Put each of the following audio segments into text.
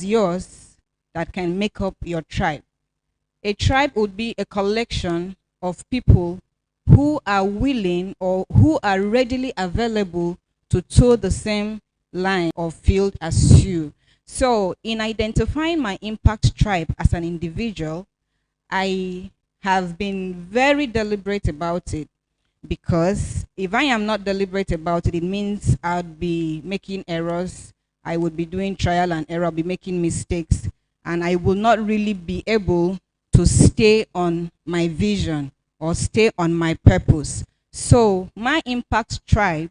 as yours that can make up your tribe. A tribe would be a collection of people who are willing or who are readily available to toe the same line or field as you. So, in identifying my impact tribe as an individual, I have been very deliberate about it, because if I am not deliberate about it, it means I'd be making errors. I would be doing trial and error, be making mistakes, and I will not really be able to stay on my vision or stay on my purpose. So my impact tribe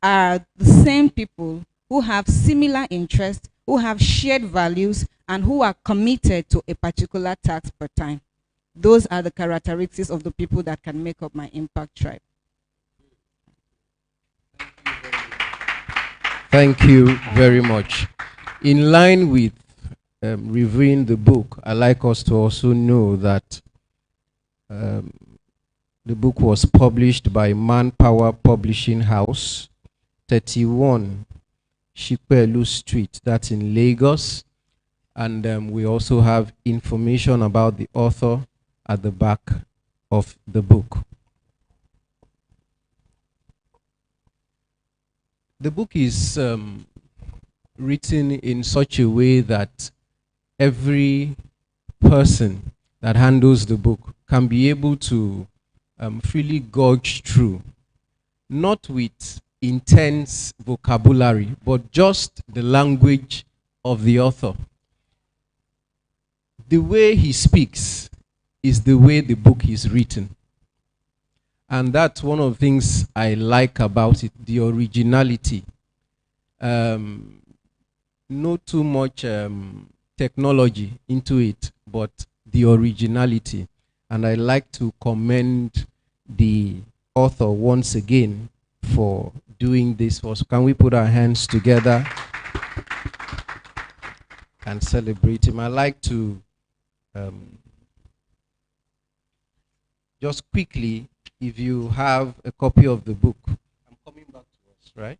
are the same people who have similar interests, who have shared values, and who are committed to a particular task per time. Those are the characteristics of the people that can make up my impact tribe. Thank you very much. In line with reviewing the book, I'd like us to also know that the book was published by Manpower Publishing House, 31 Shipelu Street, that's in Lagos. And we also have information about the author at the back of the book. The book is written in such a way that every person that handles the book can be able to freely gauge through, not with intense vocabulary, but just the language of the author. The way he speaks is the way the book is written. And that's one of the things I like about it, the originality. Not too much technology into it, but the originality. And I like to commend the author once again for doing this for us. Can we put our hands together and celebrate him? I like to just quickly, if you have a copy of the book, I'm coming back to us, right?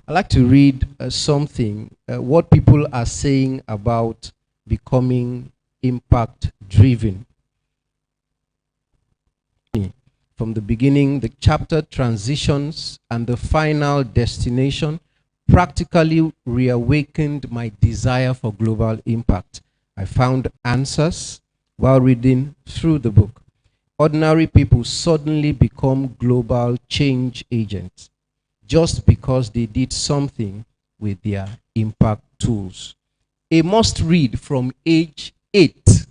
I like to read something, what people are saying about becoming impact driven. From the beginning, the chapter transitions and the final destination practically reawakened my desire for global impact. I found answers while reading through the book. Ordinary people suddenly become global change agents just because they did something with their impact tools. A must read from age 8.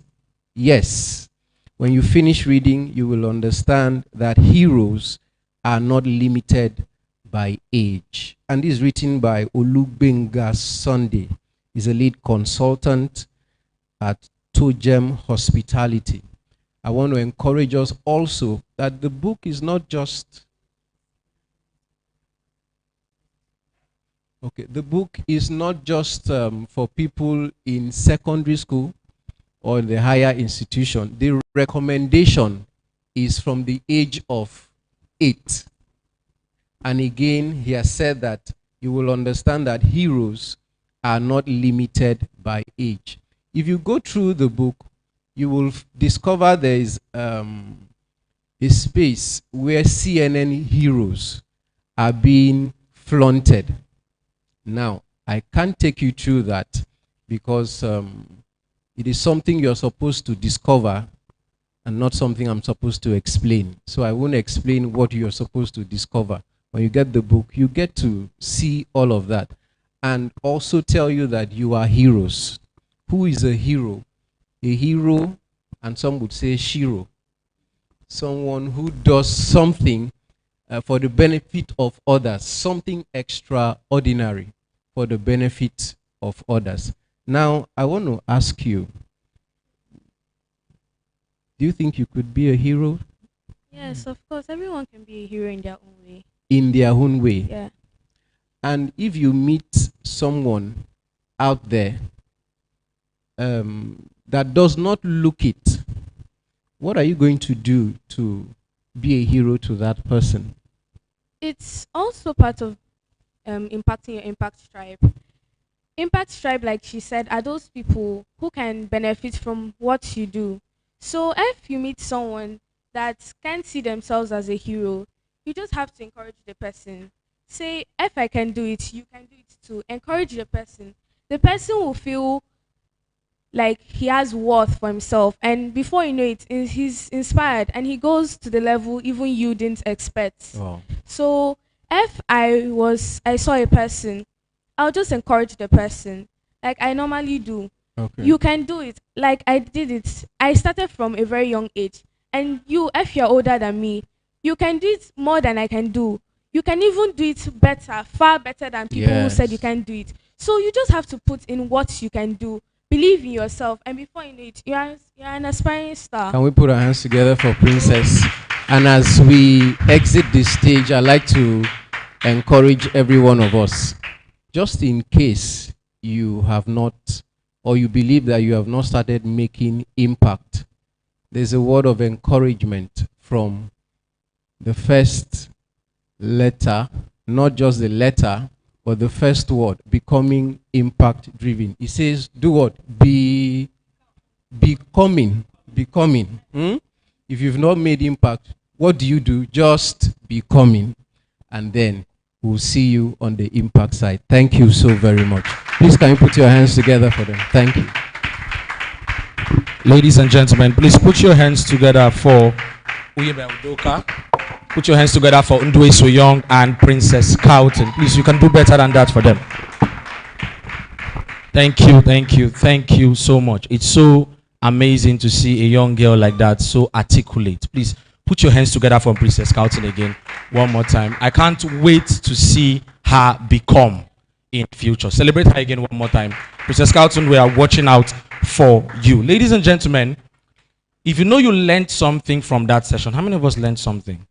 Yes. When you finish reading, you will understand that heroes are not limited by age. And this is written by Olugbenga Sunday. He's a lead consultant at Togem Hospitality. I want to encourage us also that the book is not just the book is not just for people in secondary school or in the higher institution. The recommendation is from the age of 8. And again, he has said that you will understand that heroes are not limited by age. If you go through the book, you will discover there is a space where CNN heroes are being flaunted. Now, I can't take you through that because it is something you're supposed to discover and not something I'm supposed to explain. So I won't explain what you're supposed to discover. When you get the book, you get to see all of that and also tell you that you are heroes. Who is a hero? A hero, and some would say Shiro. Someone who does something for the benefit of others, something extraordinary for the benefit of others. Now, I want to ask you, do you think you could be a hero? Yes, of course. Everyone can be a hero in their own way. In their own way? Yeah. And if you meet someone out there that does not look it, what are you going to do to be a hero to that person? It's also part of impacting your impact tribe. Impact tribe, like she said, are those people who can benefit from what you do. So if you meet someone that can't see themselves as a hero, you just have to encourage the person. Say, if I can do it, you can do it too. Encourage the person. The person will feel like he has worth for himself, and before you know it, he's inspired and he goes to the level even you didn't expect. Wow. So if I saw a person, I'll just encourage the person like I normally do. Okay. You can do it. Like I did it. I started from a very young age. And you, if you're older than me, you can do it more than I can do. You can even do it better, far better than people who said you Yes. can't do it. So you just have to put in what you can do. Believe in yourself. And before you know it, you're an aspiring star. Can we put our hands together for Princess? And as we exit this stage, I'd like to encourage every one of us, just in case you have not, or you believe that you have not started making impact, there's a word of encouragement from the first letter, not just the letter, but the first word, becoming impact driven. It says, do what? Becoming. If you've not made impact, what do? Just becoming. And then we'll see you on the impact side. Thank you so very much. Please, can you put your hands together for them? Thank you. Ladies and gentlemen, please put your hands together for Uyebe Udoka. Put your hands together for Ndwe Soyoung and Princess Carlton. Please, you can do better than that for them. Thank you so much. It's so amazing to see a young girl like that, so articulate. Please, put your hands together for Princess Carlton again, one more time. I can't wait to see her become in future. Celebrate her again one more time. Princess Carlton, we are watching out for you. Ladies and gentlemen, if you know you learned something from that session, how many of us learned something?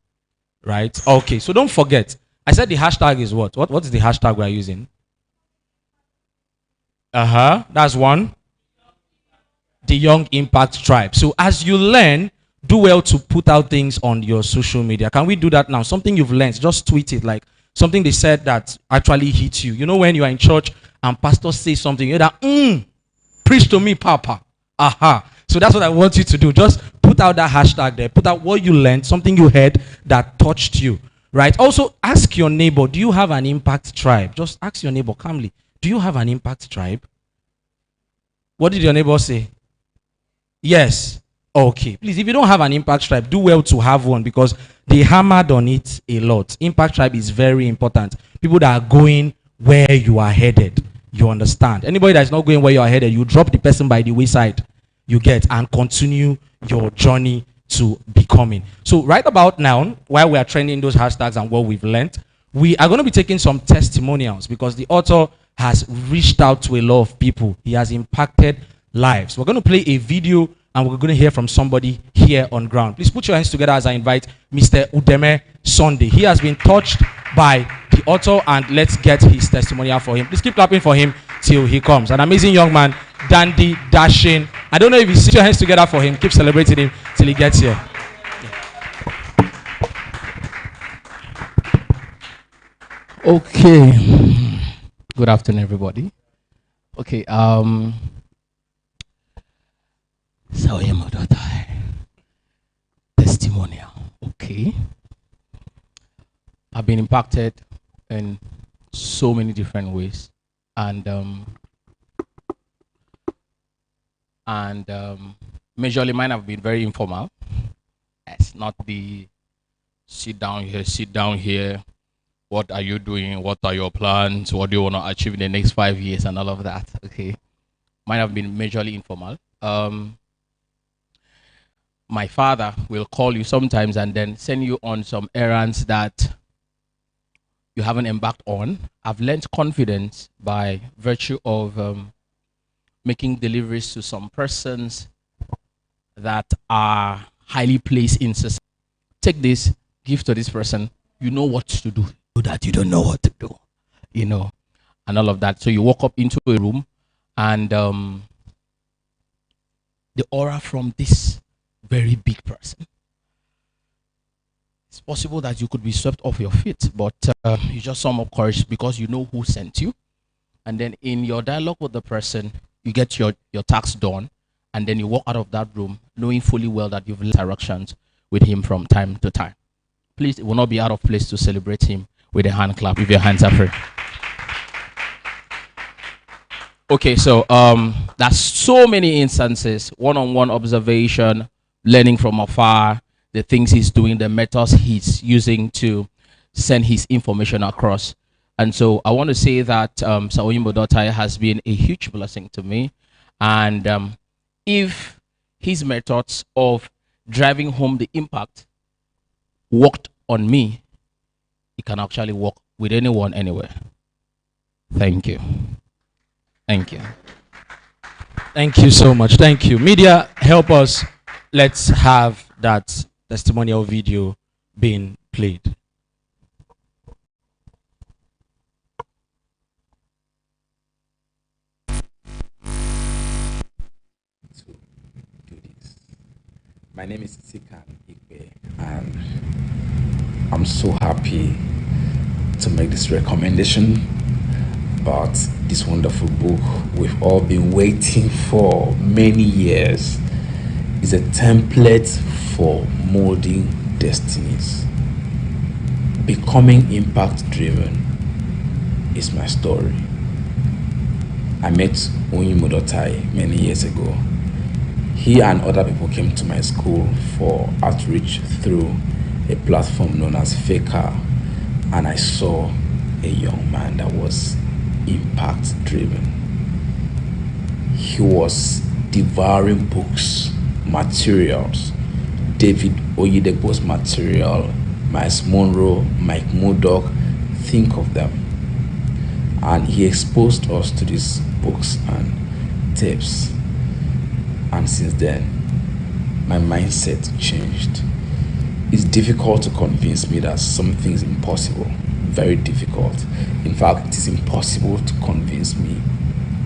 Right? Okay, so don't forget. I said the hashtag is what? What is the hashtag we are using? That's one. The Young Impact Tribe. So as you learn, do well to put out things on your social media. Can we do that now? Something you've learned, just tweet it, like something they said that actually hit you. You know, when you are in church and pastor says something, you're that, preach to me, Papa. So that's what I want you to do. Just put out that hashtag there. Put out what you learned, something you heard that touched you, right? Also, ask your neighbor, do you have an impact tribe? Just ask your neighbor calmly, do you have an impact tribe? What did your neighbor say? Yes. Okay. Please, if you don't have an impact tribe, do well to have one because they hammered on it a lot. Impact tribe is very important. People that are going where you are headed. You understand? Anybody that's not going where you are headed, you drop the person by the wayside. You get and continue your journey to becoming. So right about now, while we are training those hashtags and what we've learned, we are going to be taking some testimonials because the author has reached out to a lot of people. He has impacted lives. We're going to play a video and we're going to hear from somebody here on ground. Please put your hands together as I invite Mr. Udeme Sunday. He has been touched by the author and let's get his testimonial for him. Please keep clapping for him till he comes. An amazing young man, dandy, dashing. I don't know if you see your hands together for him. Keep celebrating him till he gets here. Okay. Good afternoon, everybody. Okay. So I am a daughter. Testimonial. Okay. I've been impacted in so many different ways, and majorly mine have been very informal. It's not the sit down here. What are you doing? What are your plans? What do you want to achieve in the next 5 years and all of that? Okay. Mine have been majorly informal. My father will call you sometimes and then send you on some errands that you haven't embarked on. I've learned confidence by virtue of making deliveries to some persons that are highly placed in society. Take this, give to this person. You know what to do. Do that, you don't know what to do. You know, and all of that. So you walk up into a room and the aura from this very big person it's possible that you could be swept off your feet, but you just sum up courage because you know who sent you. And then in your dialogue with the person, you get your task done, and then you walk out of that room knowing fully well that you've interactions with him from time to time. Please, it will not be out of place to celebrate him with a hand clap if your hands are free. Okay, so there's so many instances, one-on-one observation, learning from afar, the things he's doing, the methods he's using to send his information across. And so I want to say that Sir Oyinbo has been a huge blessing to me. And if his methods of driving home the impact worked on me, it can actually work with anyone, anywhere. Thank you. Thank you. Thank you so much. Thank you. Media, help us. Let's have that testimonial video being played. My name is Sikan Ikwe, and I'm so happy to make this recommendation about this wonderful book we've all been waiting for many years. It's a template for molding destinies. Becoming impact driven is my story. I met Oyinbo Dotai many years ago. He and other people came to my school for outreach through a platform known as FACA, and I saw a young man that was impact driven. He was devouring books, materials, David Oyedepo's material, Miles Monroe, Mike Murdoch, think of them. And he exposed us to these books and tapes. And since then, my mindset changed. It's difficult to convince me that something is impossible. Very difficult. In fact, it is impossible to convince me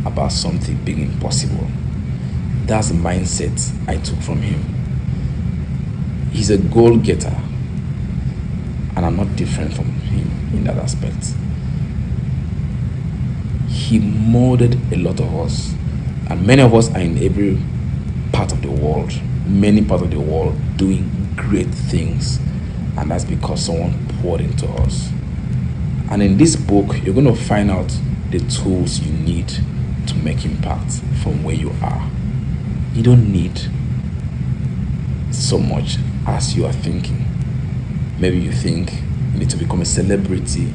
about something being impossible. That's the mindset I took from him. He's a goal getter, and I'm not different from him in that aspect. He molded a lot of us, and many of us are in every part of the world, many parts of the world, doing great things, and that's because someone poured into us. And in this book, you're going to find out the tools you need to make impact from where you are. You don't need so much as you are thinking. Maybe you think you need to become a celebrity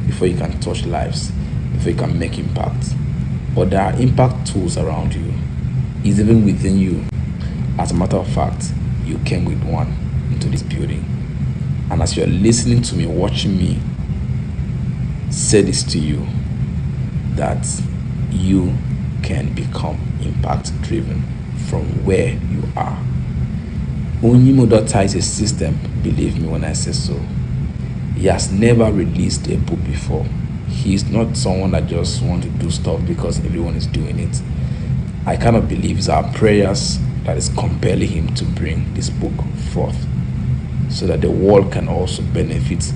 before you can touch lives, before you can make impact. But there are impact tools around you. It's even within you. As a matter of fact, you came with one into this building. And as you're listening to me, watching me say this to you, that you can become impact driven from where you are. Oyinbo Dotai is a system, believe me when I say so. He has never released a book before. He's not someone that just wants to do stuff because everyone is doing it. I cannot believe it's our prayers that is compelling him to bring this book forth, so that the world can also benefit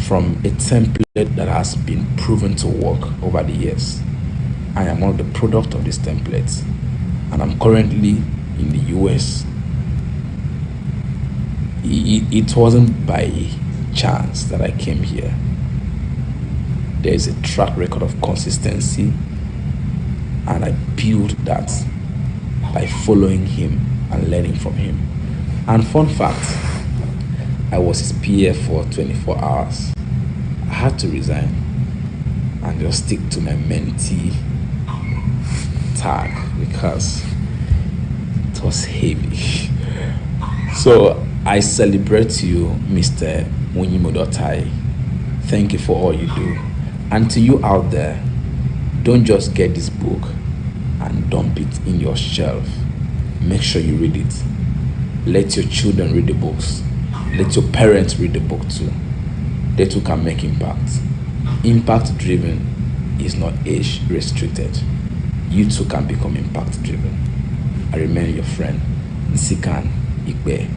from a template that has been proven to work over the years. I am one of the product of this template, and I'm currently in the US. It wasn't by chance that I came here. There is a track record of consistency, and I built that by following him and learning from him. And fun fact, I was his PA for 24 hours. I had to resign and just stick to my mentee tag because it was heavy. So I celebrate you, Mr. Oyinbo Dotai. Thank you for all you do. And to you out there, don't just get this book and dump it in your shelf. Make sure you read it. Let your children read the books. Let your parents read the book too. They too can make impact. Impact driven is not age restricted. You too can become impact driven. I remain your friend, Sikan Ikwe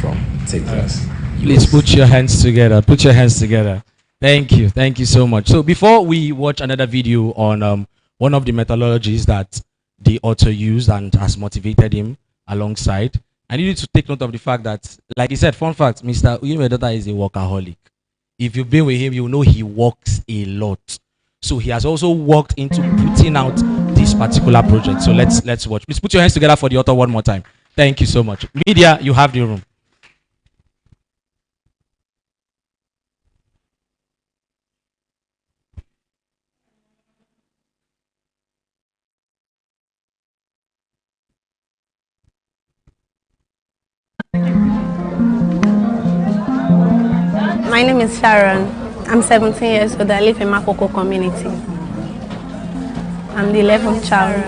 from Texas. Please put your hands together. Put your hands together. Thank you. Thank you so much. So before we watch another video on one of the methodologies that the author used and has motivated him alongside, I need you to take note of the fact that, like he said, fun fact, Mr. Uyemedota is a workaholic. If you've been with him, you know he works a lot. So he has also worked into putting out this particular project. So let's watch. Please put your hands together for the author one more time. Thank you so much. Media, you have the room. My name is Sharon. I'm 17 years old. I live in Makoko community. I'm the 11th child.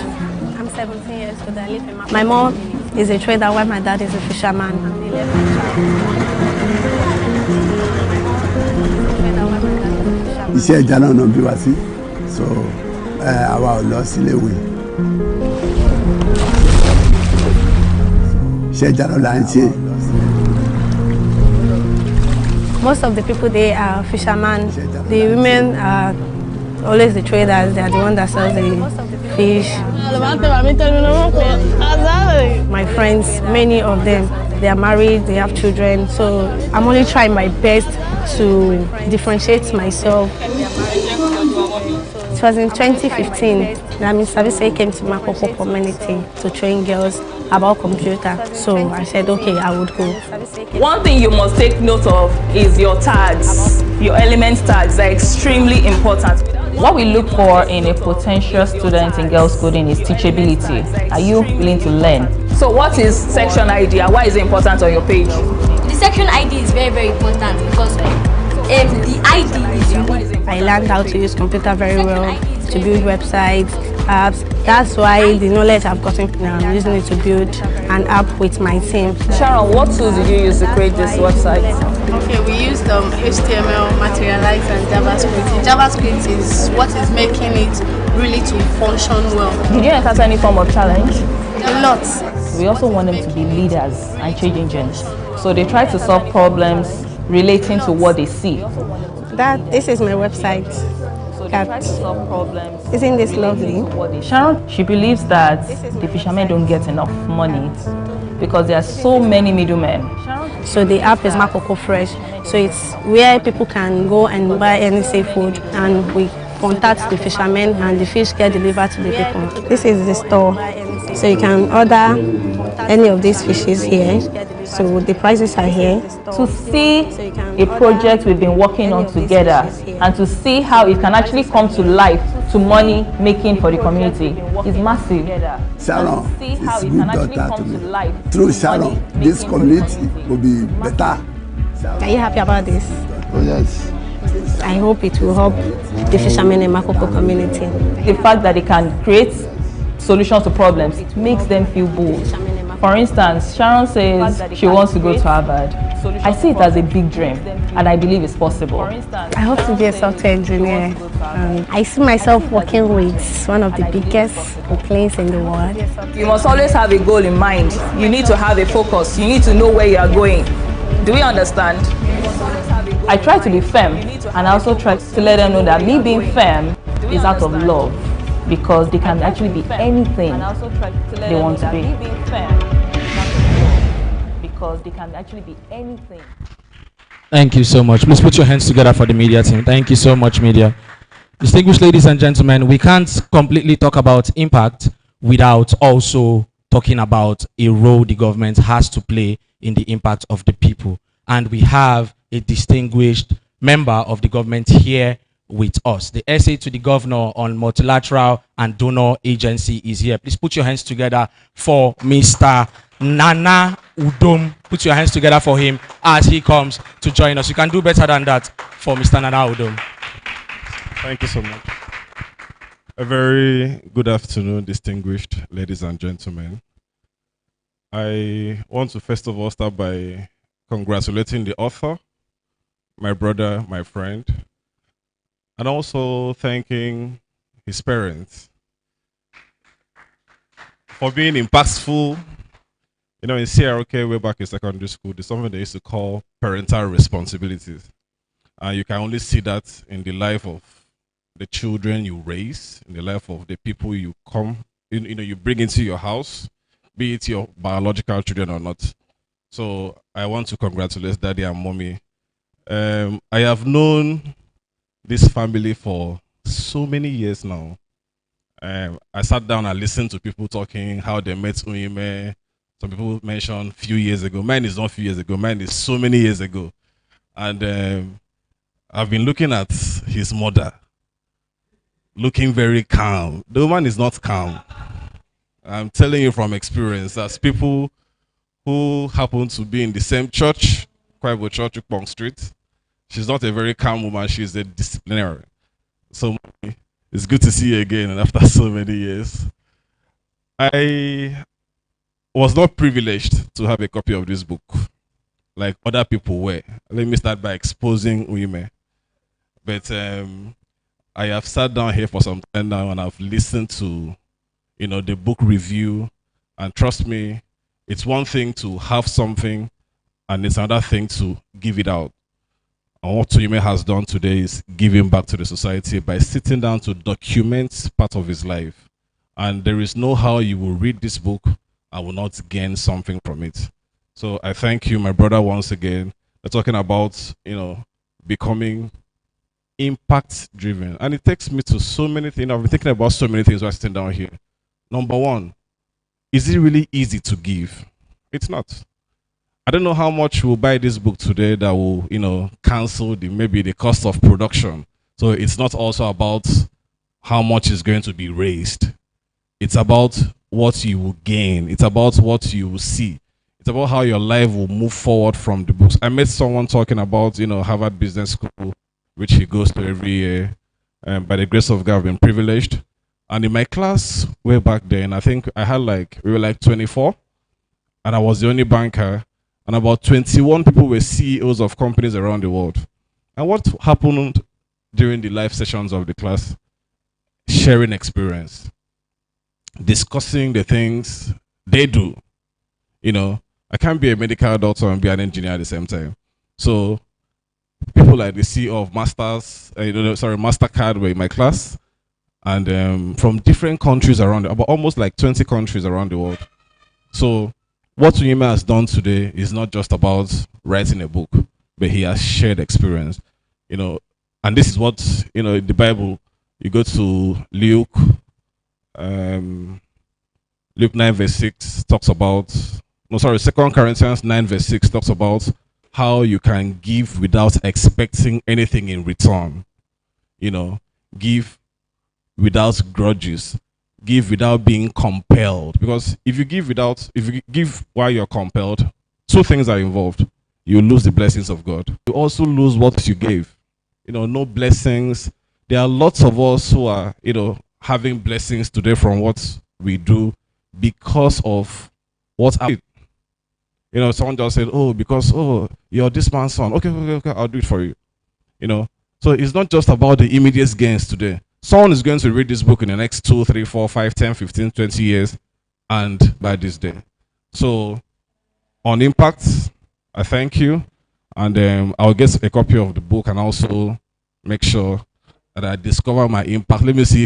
I'm 17 years old. I live in Makoko. My mom is a trader while my dad is a fisherman. I'm the 11th child. Iṣẹ́ ìjà náà bí wá sí, so àwa ò lọ sílé ìwé. Iṣẹ́ ìjà náà là ń ṣe. Most of the people they are fishermen. The women are always the traders. They are the ones that sell the fish. My friends, many of them, they are married, they have children. So I'm only trying my best to differentiate myself. It was in 2015 that Mr. Savise came to Makoko community to train girls about computer. So I said, okay, I would go. One thing you must take note of is your tags. Your element tags are extremely important. What we look for in a potential student in girls coding is teachability. Are you willing to learn? So what is section ID? Why is it important on your page? The section ID is very, very important because the ID is unique. I learned how to use computer very well, to build websites, apps. That's why the knowledge I've gotten now, I'm using it to build an app with my team. Sharon, what tools did you use to create this website? Okay, we used HTML, Materialize, and JavaScript. JavaScript is what is making it really to function well. Did you encounter any form of challenge? A lot. We also want them to be leaders and change agents. So they try to solve problems relating to what they see. This is my website. Isn't this lovely? Sharon, she believes that the fishermen don't get enough money because there are so many middlemen. So the app is Makoko Fresh. So it's where people can go and buy any seafood, and we contact the fishermen and the fish get delivered to the people. This is the store. So you can order any of these fishes here. So the prices are here. To see a project we've been working on together and to see how it can actually come to life, to money making for the community is massive. Sharon is a good daughter to me. Through Sharon, this community will be better. Are you happy about this? Oh yes. I hope it will help the fishermen in Makoko community. The fact that they can create solutions to problems, it makes them feel bold. For instance, Sharon says she wants to go to Harvard. I see it as a big dream, and I believe it's possible. I hope to be a software engineer. I see myself working with one of the biggest planes in the world. You must always have a goal in mind. You need to have a focus. You need to know where you are going. Do we understand? I try to be firm, and I also try to let them know that me being firm is out of love, because they can actually be anything they want to be. Because they can actually be anything. Thank you so much. Please put your hands together for the media team. Thank you so much, media. Distinguished ladies and gentlemen, we can't completely talk about impact without also talking about a role the government has to play in the impact of the people. And we have a distinguished member of the government here with us. The essay to the governor on multilateral and donor agency is here. Please put your hands together for Mr. Nana Udom. Put your hands together for him as he comes to join us. You can do better than that for Mr. Nana Udom. Thank you so much. A very good afternoon, distinguished ladies and gentlemen. I want to first of all start by congratulating the author, my brother, my friend, and also thanking his parents for being impactful You know, in CRK, way back in secondary school, there's something they used to call parental responsibilities. And you can only see that in the life of the children you raise, in the life of the people you you bring into your house, be it your biological children or not. So I want to congratulate Daddy and Mommy. I have known this family for so many years now. I sat down and listened to people talking how they met Uime. Some people mentioned few years ago. Mine is not few years ago. Mine is so many years ago. And I've been looking at his mother, looking very calm. The woman is not calm. I'm telling you from experience, as people who happen to be in the same church, Kwaibo Church, Ukpong Street, she's not a very calm woman. She's a disciplinarian. So it's good to see you again, and after so many years. I was not privileged to have a copy of this book like other people were. Let me start by exposing Uime. But I have sat down here for some time now and I've listened to, the book review, and trust me, it's one thing to have something and it's another thing to give it out. And what Uime has done today is giving back to the society by sitting down to document part of his life. And there is no how you will read this book and will not gain something from it. So I thank you, my brother, once again. We're talking about, becoming impact driven. And it takes me to so many things. I've been thinking about so many things while sitting down here. Number one, is it really easy to give? It's not. I don't know how much we'll buy this book today that will, cancel maybe the cost of production. So it's not also about how much is going to be raised. It's about what you will gain. It's about what you will see. It's about how your life will move forward from the books. I met someone talking about, Harvard Business School, which he goes to every year. By the grace of God, I've been privileged. And in my class way back then, I think I had we were 24, and I was the only banker, and about 21 people were CEOs of companies around the world. And what happened during the live sessions of the class? Sharing experience, discussing the things they do. I can't be a medical doctor and be an engineer at the same time. So people like the CEO of MasterCard were in my class, and from different countries around, about almost 20 countries around the world. So what Uime has done today is not just about writing a book, but he has shared experience. And this is what, in the Bible, you go to Luke 9 verse 6 talks about, 2 Corinthians 9 verse 6 talks about how you can give without expecting anything in return. Give without grudges. Give without being compelled. Because if you give while you're compelled, two things are involved. You lose the blessings of God. You also lose what you gave. No blessings. There are lots of us who are, having blessings today from what we do because of what I did. Someone just said, because you're this man's son. Okay, I'll do it for you. So it's not just about the immediate gains today. Someone is going to read this book in the next 2, 3, 4, 5, 10, 15, 20 years, and by this day. So on impact, I thank you, and I'll get a copy of the book and also make sure that I discover my impact. Let me see